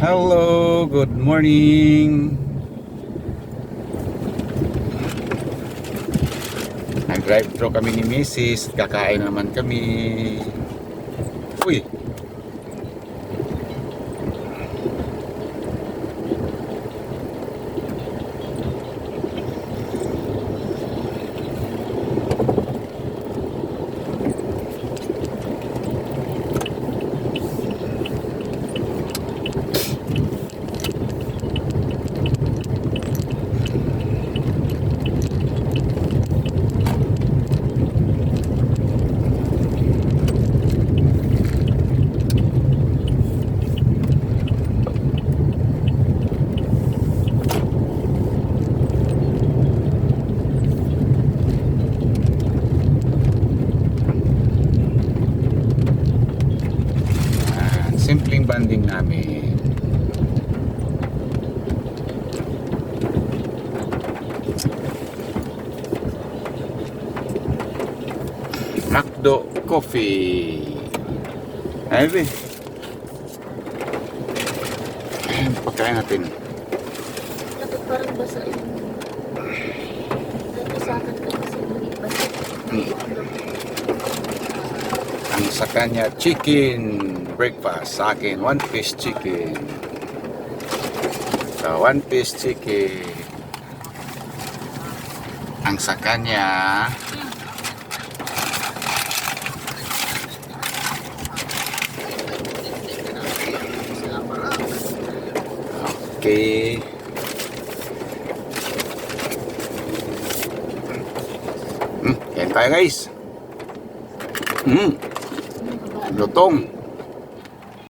Hello, good morning. Nag-drive-thru kami ni Mrs. Kakain naman kami. Uy! Simpleng banding namin. McDo Coffee. Ay, be. Ayun, pagkain natin. Dapat parang basa yung... Dito sa akin ka kasi hindi basa. Ang sa kanya, chicken breakfast. Sa akin, 1-piece chicken. So, 1-piece chicken. Ang sa kanya, okay. Yan tayo guys. Lutong.